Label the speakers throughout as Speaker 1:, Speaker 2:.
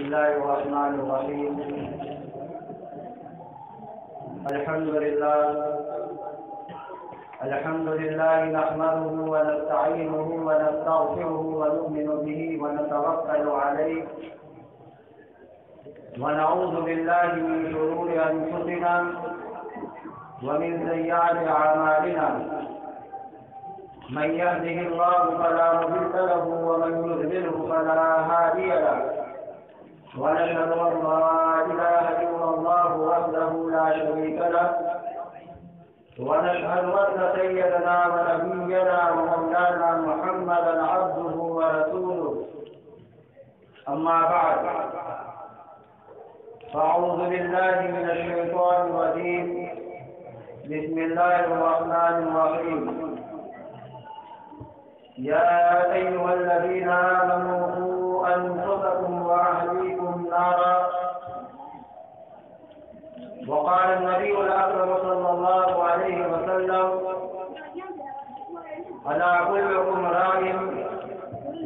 Speaker 1: الله الرحمن الرحيم. الحمد لله نحمده ونستعينه ونستغفره ونؤمن به ونتوكل عليه ونعوذ بالله من شرور أنفسنا ومن سيئات أعمالنا. من يهده الله فلا مضل له ومن يضلله فلا هادي له. ونشهد أن لا إله إلا الله وحده لا شريك له. ونشهد أن سيدنا ونبينا ومولانا محمدا عبده ورسوله. أما بعد، فأعوذ بالله من الشيطان الرجيم. بسم الله الرحمن الرحيم. يا أيها الذين آمنوا قوا أنفسكم وأهليكم نارا. وقال النبي الأكرم صلى الله عليه وسلم: ألا كلكم راع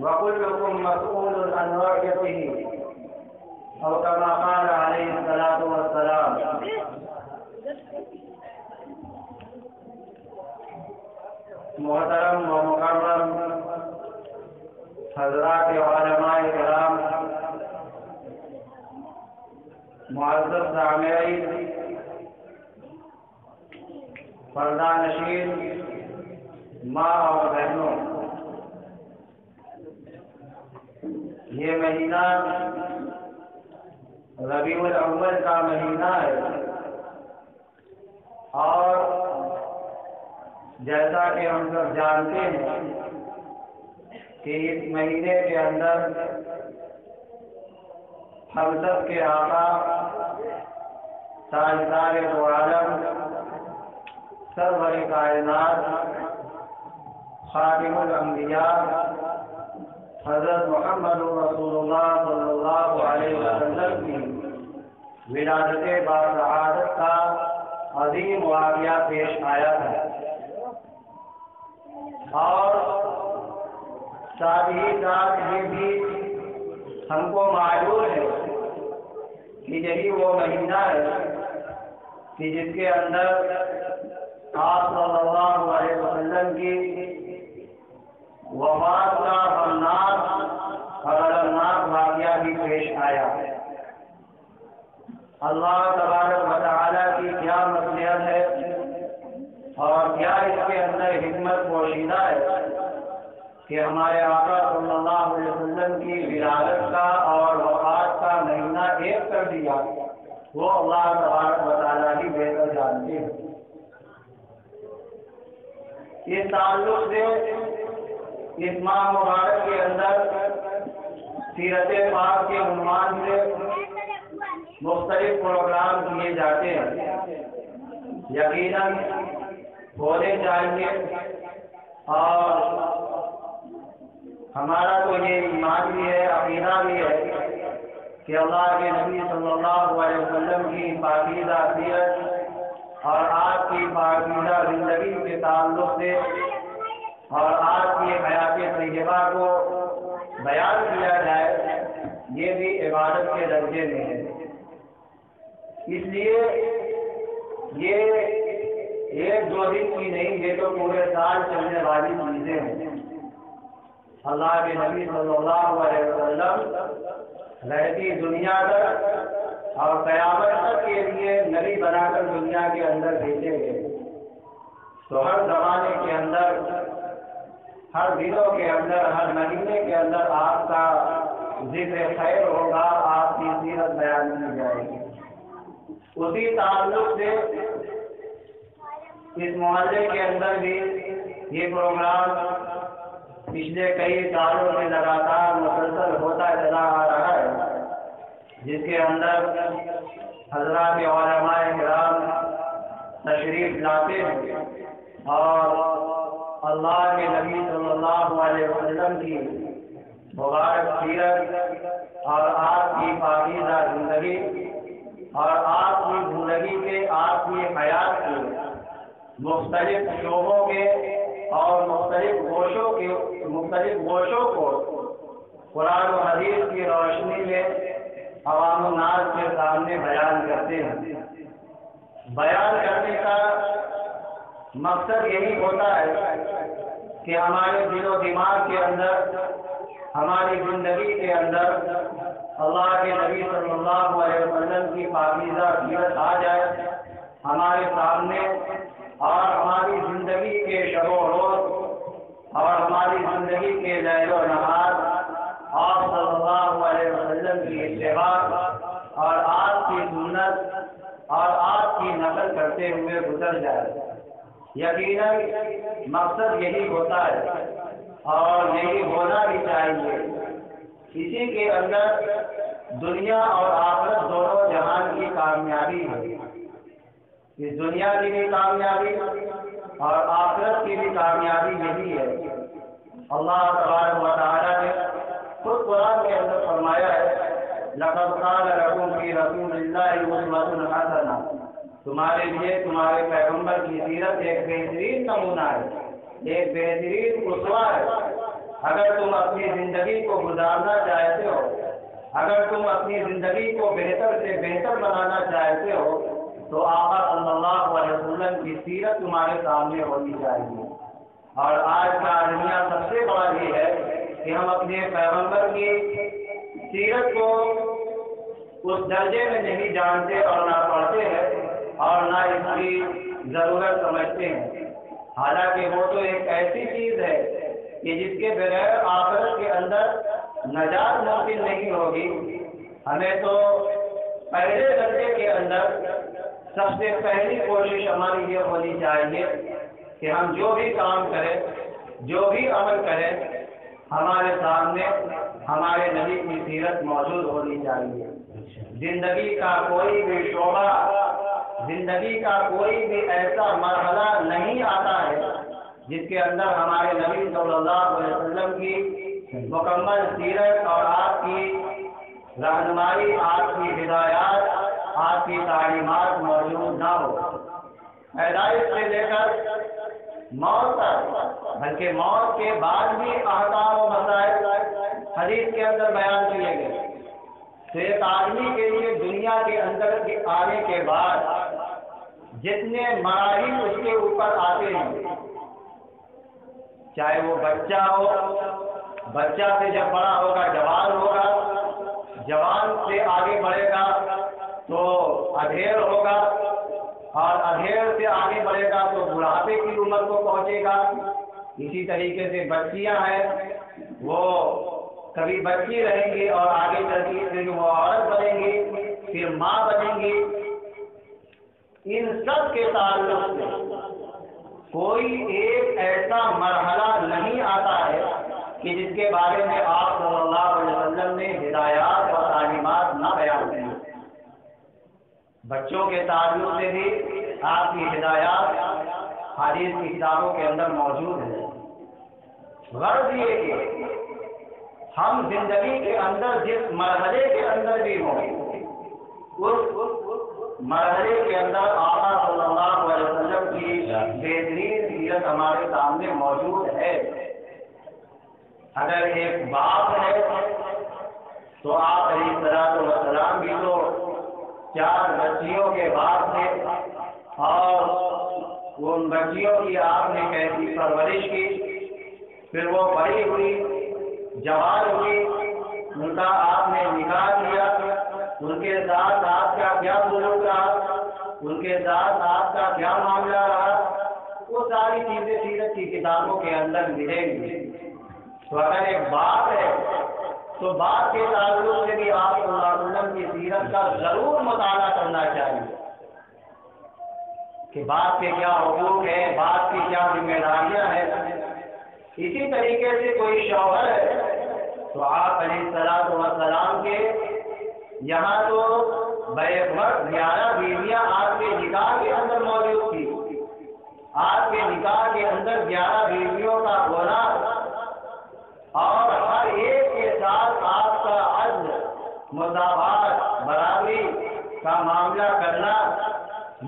Speaker 1: وكلكم مسؤول عن رعيته، أو كما قال عليه الصلاة والسلام. محترم و مکرم حضرات علماء کرام، معزز سامعین، پردہ نشین ماں اور بہنوں، یہ مہینہ ربیع الاول کا مہینہ ہے، اور جیسا کہ ہم سب جانتے ہیں کہ اس مہینے کے اندر ہم سب کے آقا تاجدار دو عالم سرور کائنات خاتم الانبیاء حضرت محمد رسول اللہ صلی اللہ علیہ وسلم کی ولادت باسعادت کا عظیم واقعہ پیش آیا ہے، اور ساتھ ہی ساتھ یہ بھی ہم کو معلوم ہے کہ یہی وہ مہینہ ہے کہ جس کے اندر آپ صلی اللہ علیہ وسلم کی وفات کا غمناک اور المناک واقعہ بھی پیش آیا ہے۔ اللہ تبارک و تعالیٰ کی کیا مصلحت ہے اور کیا اس کے اندر حکمت پوشیدہ ہے کہ ہمارے آقا صلی اللہ علیہ وسلم کی ولادت کا اور وفات کا مہینہ ایک کر دیا، وہ اللہ تبارک و تعالیٰ ہی بہتر جانتے ہیں۔ اس تعلق سے اس ماہ مبارک کے اندر سیرت پاک کے عنوان سے مختلف پروگرام کیے جاتے ہیں، یقیناً ہونے چاہیے، اور ہمارا تو یہ ایمان بھی ہے، عقیدہ بھی ہے کہ اللہ کے نبی صلی اللہ علیہ وسلم کی پاکیزہ سیرت اور آپ کی پاکیزہ زندگی کے تعلق سے اور آپ کی حیات طیبہ کو بیان کیا جائے، یہ بھی عبادت کے درجے میں ہے۔ اس لیے یہ ایک دو دن کی نہیں، یہ تو پورے سال چلنے والی چیزیں ہیں۔ اللہ کے نبی صلی اللہ علیہ وسلم رہتی دنیا تک اور قیامت تک کے لیے نبی بنا کر دنیا کے اندر بھیجے گئے، تو ہر زمانے کے اندر، ہر دنوں کے اندر، ہر مہینے کے اندر آپ کا ذکر خیر ہوگا، آپ کی سیرت بیان کی جائے گی۔ اسی تعلق سے اس محلے کے اندر بھی یہ پروگرام پچھلے کئی سالوں سے لگاتار مسلسل ہوتا چلا آ رہا ہے، جس کے اندر حضرات علماء کرام تشریف لاتے ہیں اور اللہ کے نبی صلی اللہ علیہ وسلم کی مبارک سیرت اور آپ کی پاکیزہ زندگی اور آپ کی زندگی کے، آپ کی حیات کے مختلف شعبوں کے اور مختلف گوشوں کو قرآن و حدیث کی روشنی میں عوام الناس کے سامنے بیان کرتے ہیں۔ بیان کرنے کا مقصد یہی ہوتا ہے کہ ہمارے دل و دماغ کے اندر، ہماری زندگی کے اندر اللہ کے نبی صلی اللہ علیہ وسلم کی پاکیزہ سیرت آ جائے ہمارے سامنے، اور ہماری زندگی کے شب و روز اور ہماری زندگی کے لیل و نہار آپ صلی اللہ علیہ وسلم کی اتباع اور آپ کی سنت اور آپ کی نقل کرتے ہوئے گزر جائے۔ یقیناً مقصد یہی ہوتا ہے اور یہی ہونا بھی چاہیے۔ اسی کے اندر دنیا اور آخرت دونوں جہان کی کامیابی ہے۔ اس دنیا کی بھی کامیابی اور آخرت کی بھی کامیابی یہی ہے۔ اللہ تبارک و تعالیٰ نے خود قرآن کے اندر فرمایا ہے، لَقَدْ كَانَ لَكُمْ فِي رَسُولِ اللَّهِ أُسْوَةٌ حَسَنَةٌ، تمہارے لیے تمہارے پیغمبر کی سیرت ایک بہترین نمونہ ہے، ایک بہترین اسوہ ہے۔ اگر تم اپنی زندگی کو گزارنا چاہتے ہو، اگر تم اپنی زندگی کو بہتر سے بہتر بنانا چاہتے ہو، تو آقا صلی اللہ علیہ وسلم کی سیرت تمہارے سامنے ہونی چاہیے۔ اور آج کا المیہ سب سے بڑا یہ ہے کہ ہم اپنے پیغمبر کی سیرت کو اس درجے میں نہیں جانتے اور نہ پڑھتے ہیں اور نہ اس کی ضرورت سمجھتے ہیں۔ حالانکہ وہ تو ایک ایسی چیز ہے کہ جس کے بغیر آخرت کے اندر نجات ممکن نہیں ہوگی۔ ہمیں تو پہلے درجے کے اندر سب سے پہلی کوشش ہماری یہ ہونی چاہیے کہ ہم جو بھی کام کریں، جو بھی عمل کریں، ہمارے سامنے ہمارے نبی کی سیرت موجود ہونی چاہیے۔ زندگی کا کوئی بھی شعبہ، زندگی کا کوئی بھی ایسا مرحلہ نہیں آتا ہے جس کے اندر ہمارے نبی صلی اللہ علیہ وسلم کی مکمل سیرت اور آپ کی رہنمائی، آپ کی ہدایات، آپ کی تعلیمات موجود نہ ہو۔ پیدائش سے لے کر موت تک، بلکہ موت کے بعد بھی احکام و مسائل حدیث کے اندر بیان کیے گئے۔ تو ایک آدمی کے لیے دنیا کے اندر آنے کے بعد جتنے مراحل اس کے اوپر آتے ہیں، چاہے وہ بچہ ہو، بچہ سے جب بڑا ہوگا جوان ہوگا، جوان سے آگے بڑھے گا تو ادھیڑ ہوگا، اور ادھیڑ سے آگے بڑھے گا تو بڑھاپے کی عمر کو پہنچے گا۔ اسی طریقے سے بچیاں ہیں، وہ کبھی بچی رہیں گی اور آگے چل کے پھر وہ عورت بنیں گی، پھر ماں بنیں گی۔ ان سب کے تعلق سے کوئی ایک ایسا مرحلہ نہیں آتا ہے کہ جس کے بارے میں آپ صلی اللہ علیہ وسلم نے ہدایات اور تعلیمات نہ بیان کی۔ بچوں کے تعلق سے بھی آپ کی ہدایات حدیث کی کتابوں کے اندر موجود ہے۔ غرض یہ کہ ہم زندگی کے اندر جس مرحلے کے اندر بھی ہوں، اس مرحلے کے اندر آقا صلی اللہ علیہ وسلم کی بہترین سیرت ہمارے سامنے موجود ہے۔ اگر ایک باپ ہے تو آپ علیہ الصلوۃ والسلام بھی تو 4 بچیوں کے باپ تھے، اور ان بچیوں کی آپ نے کیسی پرورش کی، پھر وہ بڑی ہوئی، جوان ہوئی، ان کا آپ نے نکاح کیا، ان کے ساتھ آپ کا کیا سلوک رہا، ان کے ساتھ آپ کا کیا معاملہ رہا، وہ ساری چیزیں سیرت کی کتابوں کے اندر ملیں گی۔ تو اگر ایک باپ ہے تو باپ کے تعلق سے بھی آپ صلی اللہ علیہ وسلم کی سیرت کا ضرور مطالعہ کرنا چاہیے کہ باپ کے کیا حقوق ہیں، باپ کی کیا ذمہ داریاں ہیں۔ اسی طریقے سے کوئی شوہر ہے تو آپ علیہ الصلوۃ والسلام کے یہاں تو بیک وقت 11 بیویاں آپ کے نکاح کے اندر موجود تھی۔ آپ کے نکاح کے اندر 11 بیویوں کا ہونا اور ہر ایک کے ساتھ آپ کا عدل، مساوات، برابری کا معاملہ کرنا،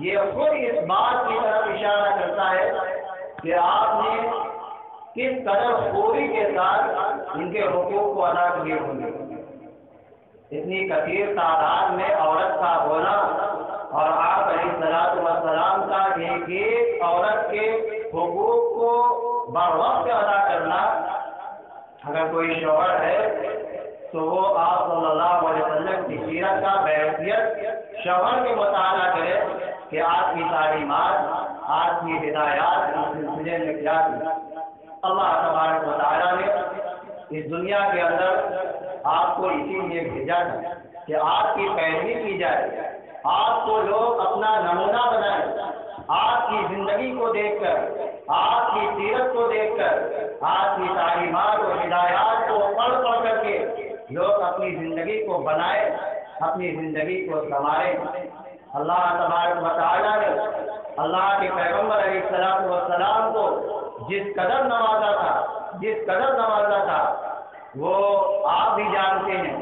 Speaker 1: یہ خود اس بات کی طرف اشارہ کرتا ہے کہ آپ نے کس قدر خوبی کے ساتھ ان کے حقوق کو ادا کیے ہوں گے۔ اتنی کثیر تعداد میں عورت کا ہونا اور آپ علیہ الصلوۃ والسلام کا ایک ایک عورت کے حقوق کو بروقت ادا کرنا. اگر کوئی شوہر ہے تو وہ آپ صلی اللہ علیہ وسلم کی سیرت کا بحیثیت شوہر کے مطالعہ کرے کہ آپ کی تعلیمات، آپ کی ہدایات اس سلسلے میں کیا تھی. اللہ تبارک و تعالیٰ نے اس دنیا کے اندر آپ کو اسی لیے بھیجا تھا کہ آپ کی پیروی کی جائے، آپ کو لوگ اپنا نمونہ بنائیں. آپ کی زندگی کو دیکھ کر، آپ کی سیرت کو دیکھ کر، آپ کی تعلیمات اور ہدایات کو پڑھ پڑھ کر کے لوگ اپنی زندگی کو بنائیں، اپنی زندگی کو سنواریں. اللہ تبارک و تعالیٰ نے اللہ کے پیغمبر علیہ الصلوۃ والسلام کو جس قدر نوازا تھا وہ آپ بھی جانتے ہیں.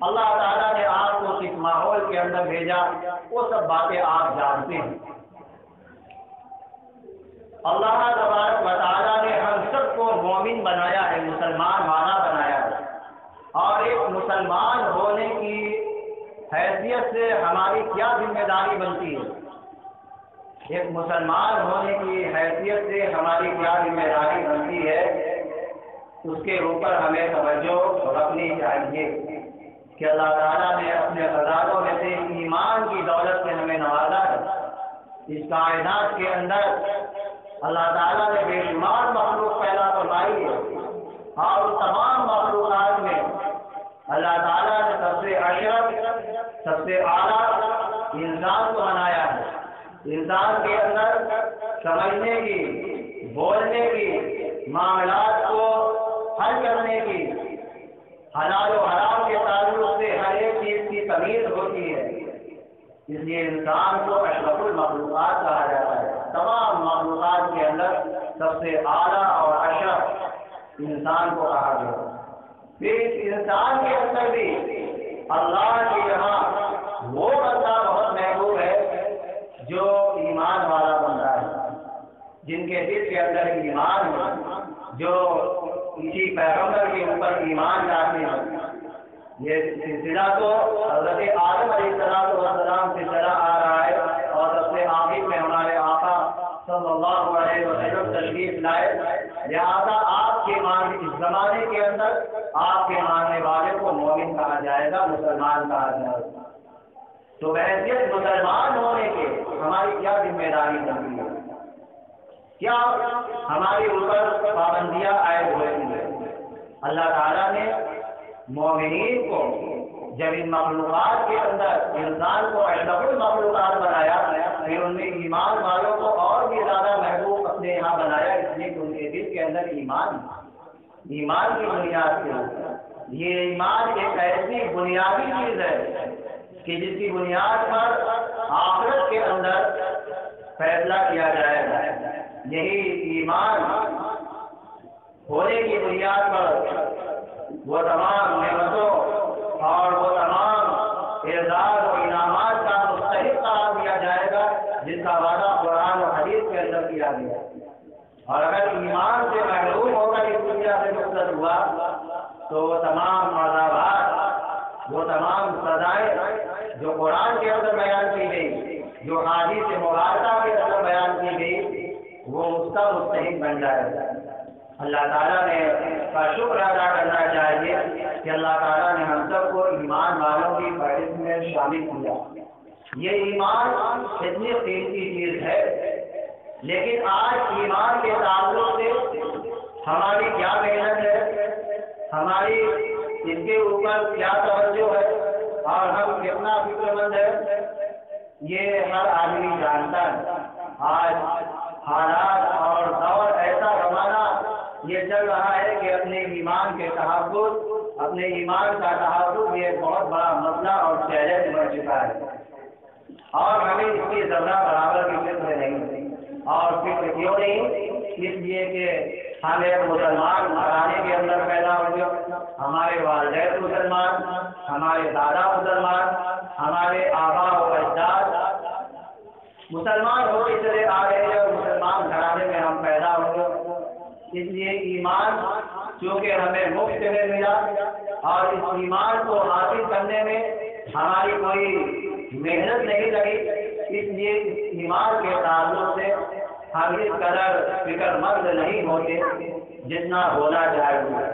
Speaker 1: اللہ تعالیٰ نے آپ کو کس ماحول کے اندر بھیجا وہ سب باتیں آپ جانتے ہیں. اللہ تبارک و تعالیٰ نے ہم سب کو مومن بنایا ہے، مسلمان مانا بنایا ہے، اور ایک مسلمان ہونے کی حیثیت سے ہماری کیا ذمہ داری بنتی ہے. ایک مسلمان ہونے کی حیثیت سے ہماری کیا ذمہ داری بنتی ہے، اس کے اوپر ہمیں توجہ رکھنی چاہیے کہ اللہ تعالیٰ نے اپنے خزانوں میں سے ایمان کی دولت سے ہمیں نوازا ہے. اس کائنات کے اندر اللہ تعالیٰ نے بے شمار مخلوق پیدا فرمائی ہے، اور تمام مخلوقات میں اللہ تعالیٰ نے سب سے اشرف، سب سے اعلیٰ انسان کو بنایا ہے. انسان کے اندر سمجھنے کی، بولنے کی، معاملات کو حل کرنے کی، حلال و حرام کے تعلق سے ہر ایک چیز کی تمیز ہوتی ہے. اس لیے انسان کو اشرف المخلوقات کہا جاتا ہے. تمام مخلوقات کے اندر سب سے اعلیٰ اور اشرف انسان کو کہا گیا. پھر اس انسان کے اندر بھی اللہ کے یہاں وہ بندہ بہت محبوب ہے جو ایمان والا بندہ ہے، جن کے دل کے اندر ایمان ہے، جو اسی پیغمبر کے اوپر ایمان لاتے ہیں. یہ سلسلہ تو حضرت آدم علیہ السلام سے چلا آ رہا ہے، اور سب سے آخر میں ہمارے آقا صلی اللہ علیہ وسلم تشریف لائے. لہٰذا آپ کے اس زمانے کے اندر آپ کے ماننے والے کو مومن کہا جائے گا، مسلمان کہا جائے گا. تو بحیثیت مسلمان ہونے کے ہماری کیا ذمہ داری بنتی ہے، کیا ہمارے اوپر پابندیاں عائد ہوئی ہیں. اللہ تعالیٰ نے مومنین کو جب ان مخلوقات کے اندر انسان کو اشرف المخلوقات بنایا، پھر ان میں ایمان والوں کو اور بھی زیادہ محبوب اپنے یہاں بنایا، اس لیے کہ ان کے دل کے اندر ایمان کی بنیاد کے اوپر. یہ ایمان ایک ایسی بنیادی چیز ہے کہ جس کی بنیاد پر آخرت کے اندر فیصلہ کیا جائے گا. یہی ایمان ہونے کی بنیاد پر وہ تمام نعمتوں اور وہ تمام اعزاز و انعامات کا مستحق قرار دیا جائے گا جس کا وعدہ قرآن و حدیث کے اندر کیا گیا. اور اگر ایمان سے محروم ہو کر اس دنیا سے رخصت ہوا تو وہ تمام عذابات، وہ تمام سزائیں جو قرآن کے اندر بیان کی گئی، جو حدیث مبارکہ کے اندر بیان کی گئی، وہ اس کا مستحق بن جائے گا. اللہ تعالیٰ نے کا شکر ادا کرنا چاہیے کہ اللہ تعالیٰ نے ہم سب کو ایمان والوں کی فہرست میں شامل کیا. یہ ایمان اتنی قیمتی چیز ہے، لیکن آج ایمان کے تعلق سے ہماری کیا محنت ہے، ہماری اس کے اوپر کیا توجہ ہے، اور ہم کتنا فکر مند ہے، یہ ہر آدمی جانتا ہے. آج حالات اور دور ایسا زمانہ یہ چل رہا ہے کہ اپنے ایمان کے تحفظ، اپنے ایمان کا تحفظ یہ بہت بڑا مسئلہ اور چیلنج بن چکا ہے، اور ہمیں اس کی ذرہ برابر کی فکر نہیں. اور فکر کیوں نہیں؟ اس لیے کہ ہم ایک مسلمان گھرانے کے اندر پیدا ہوئے، ہمارے والدین مسلمان، ہمارے دادا مسلمان، ہمارے آبا و اجداد مسلمان ہو کے چلے آ رہے ہیں، اور مسلمان گھرانے میں ہم پیدا ہوئے. اس لیے ایمان چونکہ ہمیں مفت میں ملا، اور اس ایمان کو حاصل کرنے میں ہماری کوئی محنت نہیں لگی، اس لیے اس ایمان کے تعلق سے ہم اس قدر فکر مند نہیں ہوتے جتنا ہونا چاہیے۔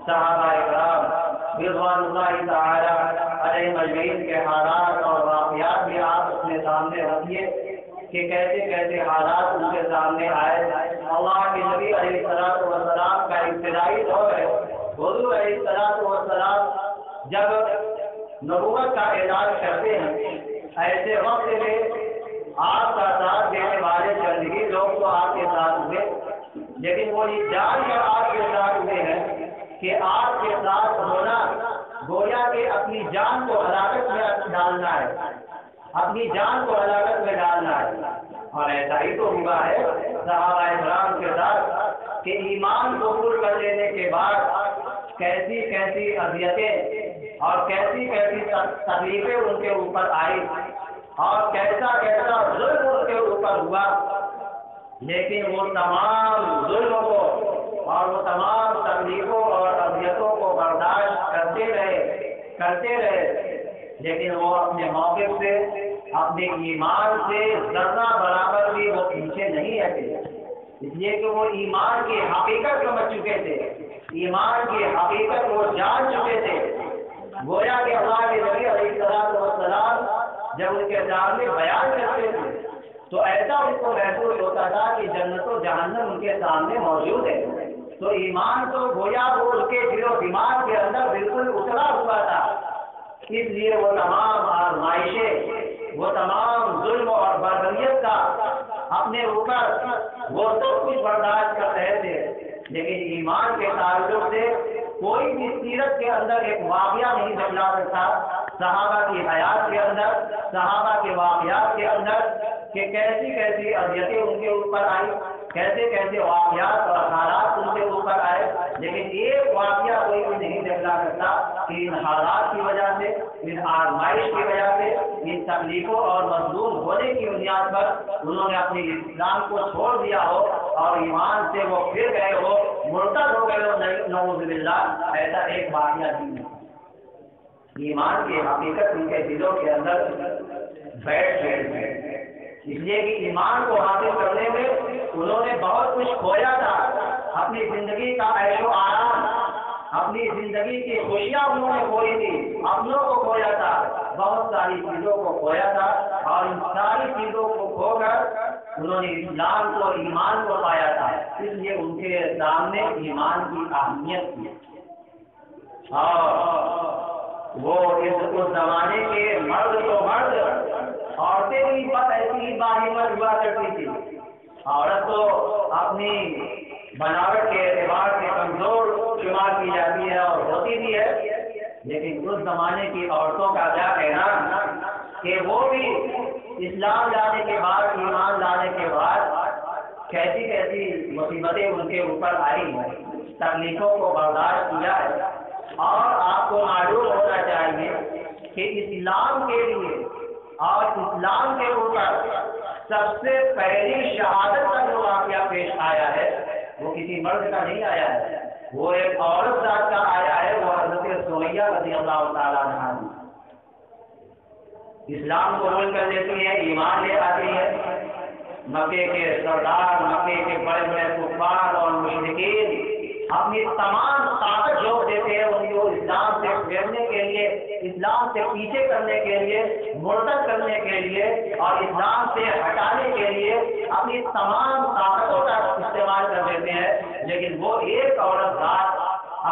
Speaker 1: صحابہ کرام رضوان اللہ تعالی علیہ مجمعین کے حالات اور واقعات بھی آپ اپنے سامنے رکھیے کہ کیسے کیسے حالات ان کے سامنے آئے۔ اللہ کے نبی علیہ السلام کا ابتدائی دور ہے۔ حضور علیہ السلام جب نبوت کا اعلان کرتے ہیں، ایسے وقت میں آپ کا ساتھ دینے والے چند ہی لوگ تو آپ کے ساتھ ہوئے، لیکن وہ یہ جان کر آپ کے ساتھ ہوئے ہیں کہ آپ کے ساتھ ہونا گویا کہ اپنی جان کو ہلاکت میں ڈالنا ہے، اپنی جان کو ہلاکت میں ڈالنا ہے۔ اور ایسا ہی تو ہوا ہے صحابہ کرام کے ساتھ کہ ایمان قبول کر لینے کے بعد کیسی کیسی اذیتیں اور کیسی کیسی تکلیفیں ان کے اوپر آئی اور کیسا کیسا ظلم ان کے اوپر ہوا، لیکن وہ تمام ظلم کو اور وہ تمام تکلیفوں اور اذیتوں کو برداشت کرتے رہے، لیکن وہ اپنے موقف سے، اپنے ایمان سے ذرہ برابر بھی وہ پیچھے نہیں ہٹے، اس لیے کہ وہ ایمان کی حقیقت سمجھ چکے تھے، ایمان کی حقیقت وہ جان چکے تھے۔ گویا کہ اللہ کے نبی علیہ السلام جب ان کے سامنے بیان کرتے تھے تو ایسا ان کو محسوس ہوتا تھا کہ جنت و جہنم ان کے سامنے موجود ہے۔ تو ایمان تو گویا وہ ان کے دل و دماغ کے اندر بالکل اترا ہوا تھا، اس لیے وہ تمام آزمائشیں، وہ تمام ظلم اور بربریت کا اپنے اوپر وہ سب کچھ برداشت کر رہے تھے، لیکن ایمان کے تعلق سے کوئی بھی سیرت کے اندر ایک واقعہ نہیں بدلا سکتا صحابہ کی حیات کے اندر، صحابہ کے واقعات کے اندر کہ کیسی کیسی اذیتیں ان کے اوپر آئی، کیسے کیسے واقعات اور حالات ان کے اوپر آئے، لیکن ایک واقعہ کوئی بھی نہیں بدلا سکتا کہ ان حالات کی وجہ سے، ان آزمائش کی وجہ سے، ان تکلیفوں اور مظلوم ہونے کی بنیاد پر انہوں نے اپنے اسلام کو چھوڑ دیا ہو اور ایمان سے وہ پھر گئے ہو، مرتد ہو گئے ہو، نعوذ باللہ، ایسا ایک واقعہ نہیں ہے۔ ایمان کی حقیقت ان کے دلوں کے اندر بیٹھ گئی ہے، اس لیے کہ ایمان کو حاصل کرنے میں انہوں نے بہت کچھ کھویا تھا، اپنی زندگی کا عیش و آرام، اپنی زندگی کی خوشیاں انہوں نے کھوئی تھی، اپنوں کو کھویا تھا، بہت ساری چیزوں کو کھویا تھا، اور ان ساری چیزوں کو کھو کر انہوں نے اسلام کو، ایمان کو پایا تھا، اس لیے ان کے سامنے ایمان کی اہمیت تھی۔ اور وہ اس زمانے کے مرد تو مرد، عورتیں بھی بس ایسی ہی باہمت ہوا کرتی تھی۔ عورت تو اپنی بناوٹ کے اعتبار سے کمزور شمار کی جاتی ہے اور ہوتی بھی ہے، لیکن اس زمانے کی عورتوں کا کیا کہنا کہ وہ بھی اسلام لانے کے بعد، ایمان لانے کے بعد کیسی کیسی مصیبتیں ان کے اوپر آئی ہیں، تکلیفوں کو برداشت کیا ہے۔ اور آپ کو معلوم ہونا چاہیے کہ اسلام کے لیے اور اسلام کے اوپر سب سے پہلی شہادت کا جو واقعہ پیش آیا ہے وہ کسی مرد کا نہیں آیا ہے، وہ ایک عورت ذات کا آیا ہے، وہ حضرت سمیہ رضی اللہ تعالیٰ عنہا۔ اسلام قبول کر لیتی ہے، ایمان لے آتی ہے، مکے کے سردار، مکے کے بڑے بڑے کفار اور مشرکین اپنی تمام طاقت جھونک دیتے ہیں ان کو اسلام سے پھیرنے کے لیے، اسلام سے پیچھے کرنے کے لیے، مرتد کرنے کے لیے اور اسلام سے ہٹانے کے لیے اپنی تمام طاقتوں کا استعمال کر دیتے ہیں، لیکن وہ ایک عورت ذات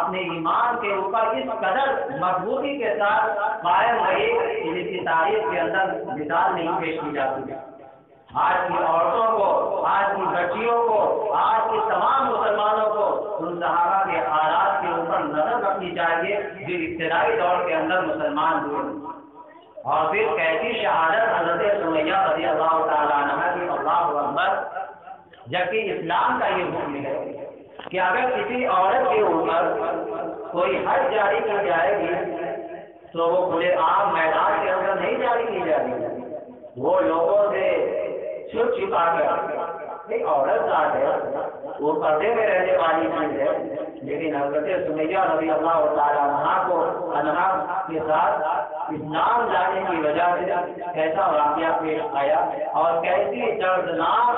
Speaker 1: اپنے ایمان کے اوپر اس قدر مضبوطی کے ساتھ قائم رہی کہ جس کی تاریخ کے اندر مثال نہیں پیش کی جاتی ہے۔ آج کی عورتوں کو، آج کی بچیوں کو، آج کے تمام مسلمانوں کو ان صحابہ کے حالات کے اوپر نظر رکھنی چاہیے جو ابتدائی دور کے اندر مسلمان ہوئے، اور پھر کیسی شہادت حضرت سمیہ رضی اللہ تعالیٰ عنہ کی، اللہ اکبر، جبکہ اسلام کا یہ حکم ہے کہ اگر کسی عورت کے اوپر کوئی حد جاری کی جائے گی تو وہ کھلے عام میدان کے اندر نہیں جاری کی جائے گی، وہ لوگوں سے چھپ چھپا کر ایک عورت ذات ہے، وہ پردے میں رہنے والی چیز ہے، لیکن حضرت سمیہ رضی اللہ تعالیٰ عنہا کو عنہا کے ساتھ اسلام لانے کی وجہ سے کیسا واقعہ پیش آیا اور کیسی دردناک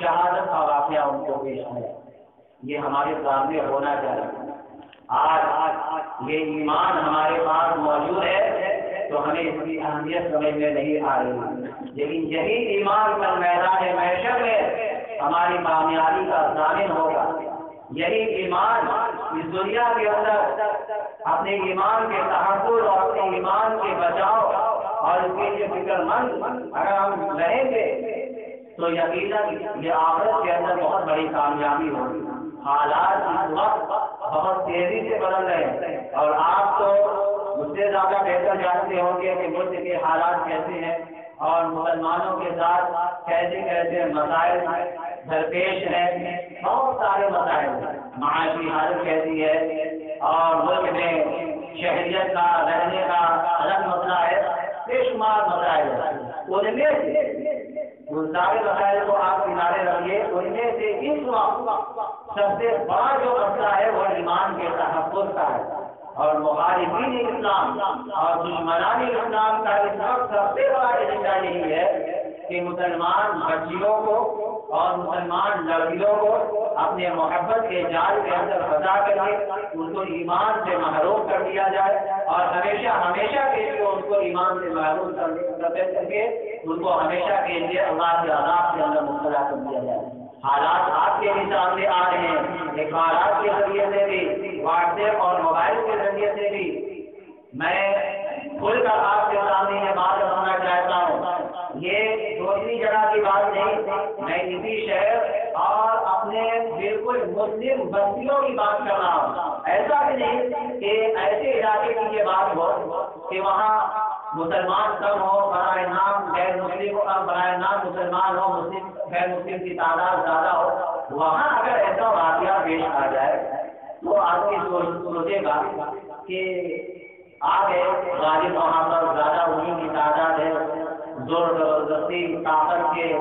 Speaker 1: شہادت کا واقعہ ان کو پیش آیا، یہ ہمارے سامنے ہونا چاہیے۔ آج یہ ایمان ہمارے پاس موجود ہے تو ہمیں اس کی اہمیت سمجھ میں نہیں آ رہی، لیکن یہی ایمان کل میدان محشر میں ہماری کامیابی کا ضامن ہوگا۔ یہی ایمان اس دنیا کے اندر اپنے ایمان کے تحفظ اور اپنے ایمان کے بچاؤ اور اس کے لیے فکر مند اگر ہم رہیں گے تو یقیناً یہ آخرت کے اندر بہت بڑی کامیابی ہوگی۔ حالات اس وقت بہت تیزی سے بدل رہے ہیں اور آپ تو مجھ سے زیادہ بہتر جانتے ہوں گے کہ ملک کے حالات کیسے ہیں اور مسلمانوں کے ساتھ کیسے کیسے مسائل درپیش ہیں۔ بہت سارے مسائل ہیں، معاشی حالت کیسی ہے اور ملک میں شہریت کا رہنے کا الگ مسئلہ ہے، بے شمار مسائل ہیں۔ ان میں سے ان سارے مسائل کو آپ کنارے رکھیے، ان میں سے اس وقت سب سے بڑا جو مسئلہ ہے وہ ایمان کے تحفظ کا ہے، اور مخالفین اسلام اور دشمنان اسلام کا اس وقت سب سے بڑا ایجنڈا یہی ہے کہ مسلمان بچیوں کو اور مسلمان لڑکیوں کو اپنے محبت کے جال کے اندر پھنسا کر کے ان کو ایمان سے محروم کر دیا جائے اور ہمیشہ ہمیشہ کے لیے ان کو ایمان سے محروم کر کے ان کو ہمیشہ کے لیے اللہ کے عذاب کے اندر مبتلا کر دیا جائے۔ حالات آپ کے بھی سامنے آ رہے ہیں، اخبارات کے ذریعے سے بھی، واٹس ایپ اور موبائل کے ذریعے سے بھی میں کھل کر آپ کے سامنے یہ بات رکھنا چاہتا ہوں۔ یہ دوسری جگہ کی بات نہیں، میں اسی شہر اور اپنے بالکل مسلم بستیوں کی بات کر رہا ہوں۔ ایسا بھی نہیں کہ ایسے علاقے کی یہ بات ہو کہ وہاں مسلمان کم ہو، برائے نام غیر مسلم برائے نام مسلمان ہو، مسلم غیر مسلم کی تعداد زیادہ ہو، وہاں اگر ایسا واقعہ پیش آ جائے تو آدمی سوچے گا کہ آگے غالب وہاں پر زیادہ انہیں کی تعداد ہے، زور زبردستی طاقت کے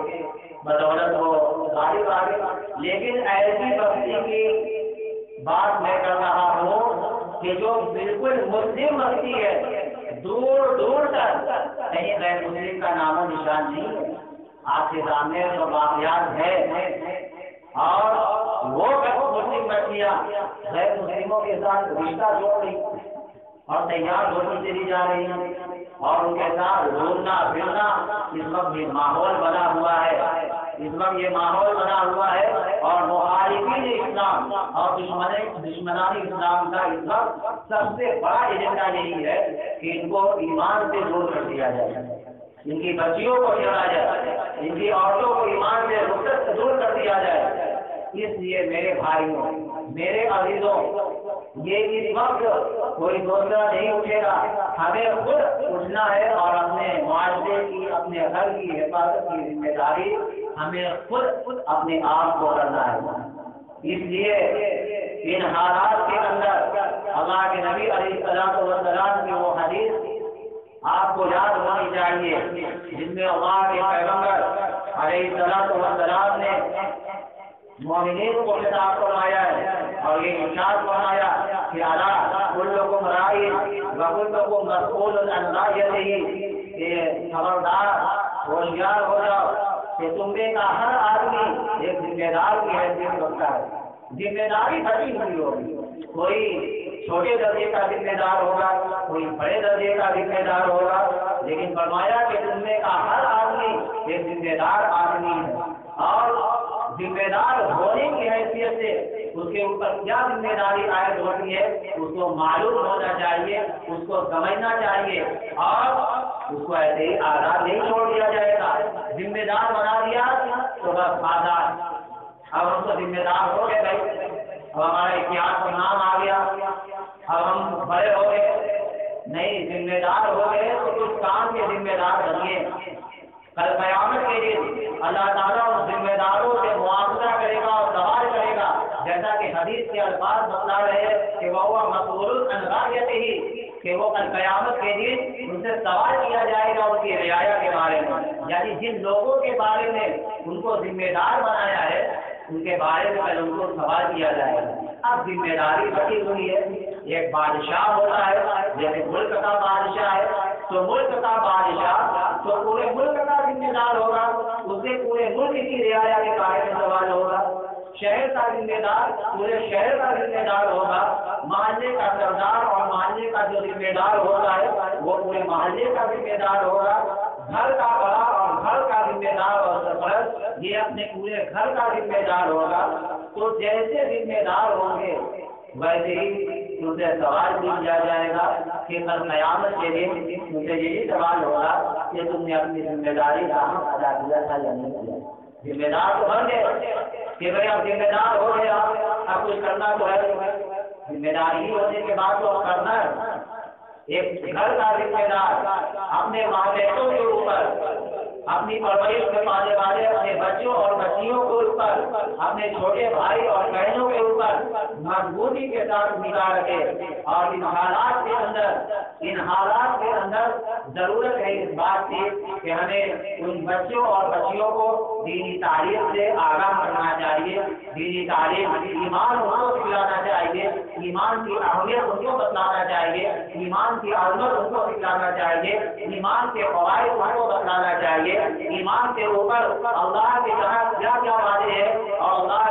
Speaker 1: بدولت وہ غالب آگے، لیکن ایسی بستی کی بات میں کر رہا ہوں کہ جو بالکل مسلم بستی ہے، دور دور تک کہیں غیر مسلم کا نام و نشان نہیں ہے۔ آپ کے سامنے جو واقعات ہے اور وہ مسلم بچیاں غیر مسلموں کے ساتھ رشتہ جوڑ رہی اور تیار ہوتی چلی جا رہی ہیں اور ان کے ساتھ گھومنا پھرنا، اس وقت یہ ماحول بنا ہوا ہے، اس وقت یہ ماحول بنا ہوا ہے اور مخالفین اسلام اور دشمنان اسلام کا اس وقت سب سے بڑا ایجنڈا یہی ہے کہ ان کو ایمان سے دور کر دیا جائے، ان کی بچیوں کو چھوڑا جائے، ان کی عورتوں کو ایمان سے رخصت سے دور کر دیا جائے۔ اس لیے میرے بھائیوں، میرے عزیزوں، یہ اس وقت کوئی دوسرا نہیں اٹھے گا، ہمیں خود اٹھنا ہے اور اپنے معاشرے کی، اپنے گھر کی حفاظت کی ذمہ داری ہمیں خود اپنے آپ کو کرنا ہے۔ اس لیے ان حالات کے اندر اللہ کے نبی علیہ الصلوۃ والسلام کی وہ حدیث آپ کو یاد ہونی چاہیے جن میں اللہ کے پیغمبر علیہ الصلوۃ والسلام نے مومنین کو خطاب فرمایا ہے اور یہ ارشاد فرمایا کہ الا کلکم رائی وکلکم مسئول عن رعیتہ، کہ خبردار ہوشیار ہو جاؤ کہ تم میں کا ہر آدمی ایک ذمہ دار کی حیثیت رکھتا ہے، ذمہ داری بھری ہوئی ہوگی، کوئی چھوٹے درجے کا ذمہ دار ہوگا، کوئی بڑے درجے کا ذمہ دار ہوگا، لیکن فرمایا کہ تم میں کا ہر آدمی ایک ذمہ دار آدمی ہے اور ذمہ دار ہونے کی حیثیت سے اس کے اوپر کیا ذمہ داری عائد ہوتی ہے اس کو معلوم ہونا چاہیے، اس کو سمجھنا چاہیے اور اس کو ایسے ہی آزاد نہیں چھوڑ دیا جائے گا۔ ذمہ دار بنا دیا تو بس آزاد، اب ہم تو ذمہ دار ہو گئے بھائی، اب ہمارا اتحاد کا نام آ گیا، اب ہم بڑے ہو گئے، نہیں ذمہ دار ہو گئے تو کچھ کام کے ذمہ دار بنیے۔ کل قیامت کے دن اللہ تعالیٰ اس ذمہ داروں سے معاوضہ کرے گا اور سوال کرے گا، جیسا کہ حدیث کے الفاظ بتلا رہے ہیں کہ وہ مسئول عن رعیتہ، کہ وہ کل قیامت کے دن ان سے سوال کیا جائے گا ان کی رعایا کے بارے میں، یعنی جن لوگوں کے بارے میں ان کو ذمہ دار بنایا ہے ان کے بارے میں پہلے ان کو سوال کیا جائے گا۔ اب ذمہ داری بٹی ہوئی ہے، ایک بادشاہ ہوتا ہے، جیسے ملک کا بادشاہ ہے تو ملک کا بادشاہ تو پورے ملک کا ذمہ دار ہوگا، اس سے پورے ملک کی رعایا کے بارے میں سوال ہوگا۔ شہر کا ذمہ دار پورے شہر کا ذمہ دار ہوگا، محلے کا سردار اور محلے کا جو ذمہ دار ہوتا ہے وہ پورے محلے کا ذمہ دار ہوگا۔ گھر کا بڑا اور گھر کا ذمہ دار اور سرپرست یہ اپنے پورے گھر کا ذمہ دار ہوگا۔ تو جیسے ذمہ دار ہوں گے ویسے ہی ان سے سوال پوچھا جائے گا کہ کل قیامت کے دن ان سے یہی سوال ہوگا کہ تم نے اپنی ذمہ داری کہاں ادا کیا تھا یا نہیں کیا۔ ذمہ دار تو بن گئے کہ بھائی اب ذمہ دار ہو گیا، اب کچھ کرنا تو ہے، ذمہ داری ہونے کے بعد تو کرنا ہے۔ ایک گھر کا ذمہ دار اپنے والدوں کے اوپر، اپنی پرورش میں پالنے والے اپنے بچوں اور بچیوں کے اوپر، اپنے چھوٹے بھائی اور بہنوں کے اوپر مضبوطی کے ساتھ نگاہ رکھے، اور ان حالات کے اندر ضرورت ہے اس بات کی کہ ہمیں ان بچوں اور بچیوں کو دینی تعلیم سے آگاہ کرنا چاہیے، دینی تعلیم ایمان ان کو سکھلانا چاہیے، ایمان کی اہمیت ان کو بتلانا چاہیے، ایمان کی عظمت ان کو سکھلانا چاہیے، ایمان کے فوائد ان کو بتلانا چاہیے، ایمان کے اوپر اللہ کے یہاں کیا کیا وعدے ہیں اور اللہ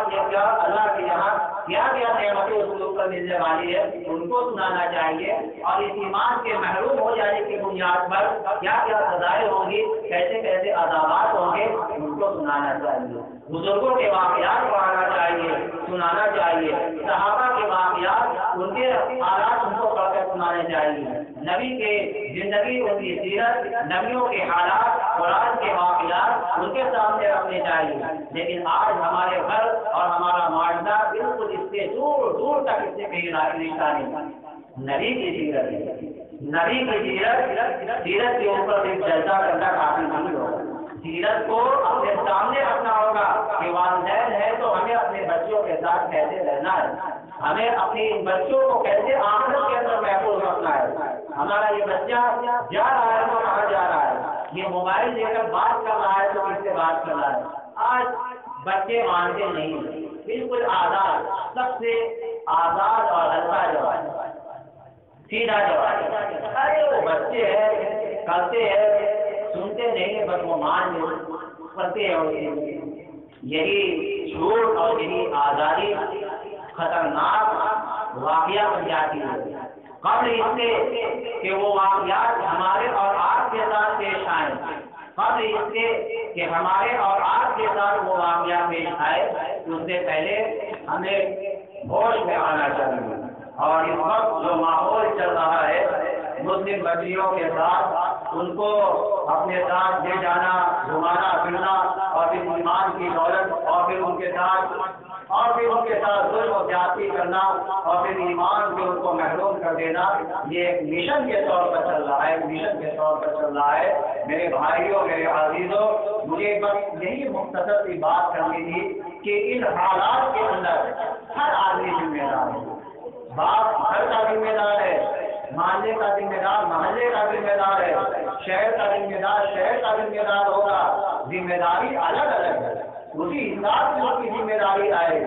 Speaker 1: کے یہاں کیا کیا نعمتیں اس کے اوپر ملنے والی ہے ان کو سنانا چاہیے، اور اس ایمان کے محروم ہو جانے کی بنیاد پر کیا کیا سزائیں ہوں گی، کیسے کیسے عذابات ہوں گے ان کو سنانا چاہیے۔ بزرگوں کے واقعات پڑھانا چاہیے، سنانا چاہیے، صحابہ کے واقعات ان کے حالات ان کو پڑھ کر سنانے چاہیے، نبی کے زندگی ان کی سیرت، نبیوں کے حالات، قرآن کے واقعات ان کے سامنے رکھنے چاہیے۔ لیکن آج ہمارے گھر اور ہمارا معاشرہ بالکل اس سے دور دور تک اس سے کہیں رشتہ نہیں۔ نبی کی سیرت کے اوپر ایک جلسہ کرنا کافی نہیں ہوگا، سیرت کو اپنے سامنے رکھنا ہوگا کہ والدین ہے تو ہمیں اپنے بچوں کے ساتھ کیسے رہنا ہے، ہمیں اپنی بچوں کو کیسے آخرت کے اندر محفوظ رکھنا ہے۔ ہمارا یہ بچہ جا رہا ہے تو کہاں جا رہا ہے، یہ موبائل لے کر بات کر رہا ہے تو کس سے بات کر رہا ہے۔ آج بچے مانتے نہیں، بالکل آزاد، سب سے آزاد اور ہلکا جواب، سیدھا جواب، ارے وہ بچے ہیں کرتے ہیں، سنتے نہیں بس وہ مان کرتے ہیں۔ یہی جھوٹ اور یہی آزادی خطرناک واقعہ بن جاتی ہے۔ قبل اس سے کہ وہ واقعات ہمارے اور آپ کے ساتھ پیش آئیں، قبل اس سے کہ ہمارے اور آپ کے ساتھ وہ واقعہ پیش آئے، اس سے پہلے ہمیں ہوش میں آنا چاہیے۔ اور اس وقت جو ماحول چل رہا ہے مسلم بچیوں کے ساتھ، ان کو اپنے ساتھ لے جانا، گھمانا پھرنا، اور پھر ایمان کی دولت، اور پھر ان کے ساتھ ظلم و زیادتی کرنا، اور پھر ایمان سے ان کو محروم کر دینا، یہ ایک مشن کے طور پر چل رہا ہے، میرے بھائیوں، میرے عزیزوں، مجھے بس یہی مختصر سی بات کرنی تھی کہ ان حالات کے اندر ہر آدمی ذمہ دار ہے۔ باپ گھر کا ذمہ دار ہے، محلے کا ذمہ دار محلے کا ذمہ دار ہے، شہر کا ذمہ دار شہر کا ذمہ دار ہوگا۔ ذمہ داری الگ الگ ہے، اسی حساب سے اس کی ذمہ داری آئے گی۔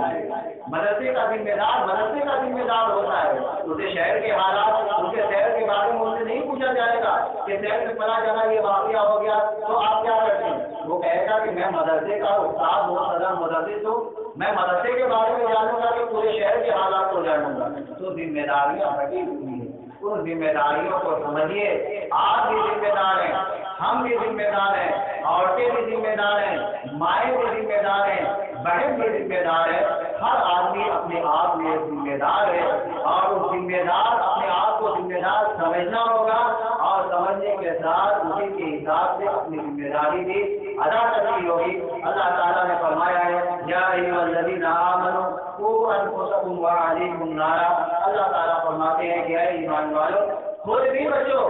Speaker 1: مدرسے کا ذمہ دار مدرسے کا ذمہ دار ہوتا ہے، اسے شہر کے حالات، اس کے شہر کے بارے میں اسے نہیں پوچھا جائے گا کہ شہر میں پڑھا جانا یہ واقعہ ہو گیا تو آپ کیا کرتے ہیں، وہ کہے گا کہ میں مدرسے کا استاد ہوں، صدر مدرس ہوں، میں مدرسے کے بارے میں جانوں گا کہ پورے شہر کے حالات کو جانوں گا۔ تو ذمہ داریاں بڑی ہوئی ہیں، ان ذمہ داریوں کو سمجھیے۔ آپ بھی ذمہ دار ہیں، ہم بھی ذمہ دار ہیں، عورتیں بھی ذمہ دار ہیں، مائیں بھی ذمہ دار ہیں، بہن بھی ذمہ دار ہے، ہر آدمی اپنے آپ میں ذمہ دار ہے، اور وہ ذمہ دار اپنے آپ کو ذمہ دار سمجھنا ہوگا، اور سمجھنے کے ساتھ اسی کے حساب سے اپنی ذمہ داری بھی ادا کرنی ہوگی۔ اللہ تعالیٰ نے فرمایا ہے یا ایھا الذین آمنوا قوا انفسکم وأہلیکم نارا، اللہ تعالیٰ فرماتے ہیں کہ اے ایمان والو خود بھی بچو،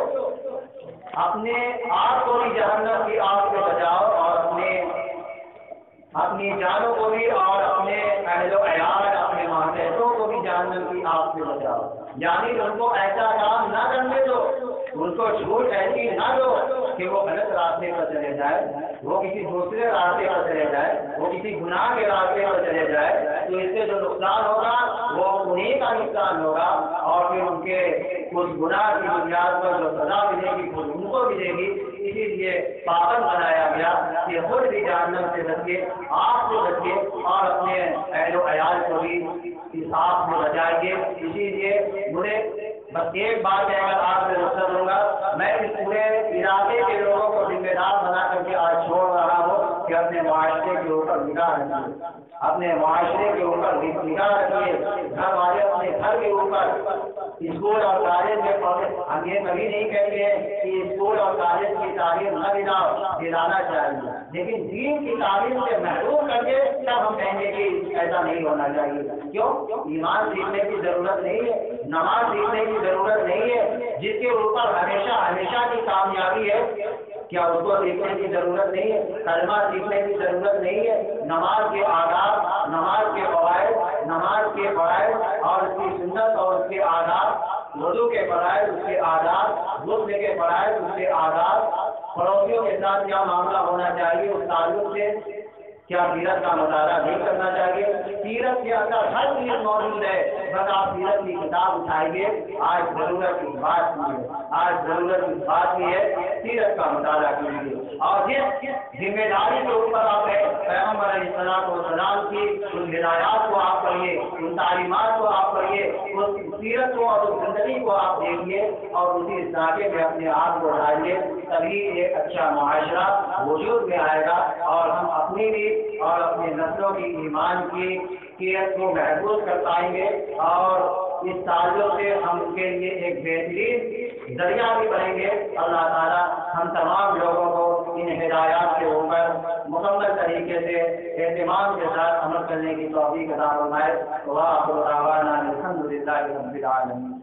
Speaker 1: اپنے آپ کو بھی جہنم کی آگ سے بچاؤ، اور اپنی جانوں کو بھی، اور اپنے اہل و عیال، اپنے ماتحتوں کو بھی جہنم کی آگ سے بچاؤ۔ یعنی ان کو ایسا کام نہ کرنے دو، ان کو جھوٹ ایسی نہ دو کہ وہ غلط راستے پر چلے جائے، وہ کسی دوسرے راستے پر چلے جائے، وہ کسی گناہ کے راستے پر چلے جائے، تو اس سے جو نقصان ہوگا وہ انہیں کا نقصان ہوگا، اور پھر ان کے اس گناہ کی بنیاد پر جو سزا ملے گی خود ان کو ملے گی۔ اسی لیے پابند بنایا گیا کہ خود بھی جہنم سے بچیے، آپ سے بچیے، اور اپنے اہل و عیال کو بھی اس آگ سے بچائیے۔ اسی لیے مجھے بس ایک بات ہے، اگر آپ سے رخصت ہوں گا، میں اس پورے علاقے کے لوگوں کو ذمہ دار بنا کر کے آج چھوڑ رہا ہوں کہ اپنے معاشرے کے اوپر نگاہ رکھیے، اپنے معاشرے کے اوپر نگاہ رکھیے، گھر والے اپنے گھر کے اوپر، اسکول اور کالج میں پڑھے، ہم یہ کبھی نہیں کہتے ہیں کہ اسکول اور کالج کی تعلیم نہ دلانا چاہیے، لیکن دین کی تعلیم سے محروم کر کے تب ہم کہیں گے کہ ایسا نہیں ہونا چاہیے۔ کیوں؟ ایمان سیکھنے کی ضرورت نہیں ہے، نماز سیکھنے کی ضرورت نہیں ہے، جس کے اوپر ہمیشہ ہمیشہ کی کامیابی ہے، کیا اس کو سیکھنے کی ضرورت نہیں ہے؟ کلمہ سیکھنے کی ضرورت نہیں ہے؟ نماز کے آداب، نماز کے فوائد، نماز کے فرائض اور اس کی سنت اور اس کے آداب، وضو کے فرائض، اس کے آداب، غسل کے فرائض، اس کے آداب، پڑوسیوں کے ساتھ کیا معاملہ ہونا چاہیے اس تعلق سے، کیا سیرت کا مطالعہ نہیں کرنا چاہیے؟ سیرت کے اندر ہر چیز موجود ہے، بس آپ سیرت کی کتاب اٹھائیے۔ آج ضرورت اس بات کی ہے، آج ضرورت اس بات کی ہے، سیرت کا مطالعہ کیجیے، اور جس ذمہ داری کے اوپر آپ ہیں، پیغمبر علیہ السلام کی ان ہدایات کو آپ پڑھیے، ان تعلیمات کو آپ پڑھیے، اس سیرت کو اور اس زندگی کو آپ دیکھیے، اور اسی ذائقے میں اپنے آپ کو ڈالیے، تبھی ایک اچھا معاشرہ وجود میں آئے گا، اور ہم اپنی بھی اور اپنے نسلوں کی ایمان کی قیت کو محفوظ کر پائیں گے، اور اس تعلق سے ہم اس کے لیے ایک بہترین ذریعہ بھی بنیں گے۔ اللہ تعالیٰ ہم تمام لوگوں کو ان ہدایات کے اوپر مکمل طریقے سے اہتمام کے ساتھ عمل کرنے کی توفیق عطا فرمائے۔ وآخر دعوانا الحمد للہ رب العالمین۔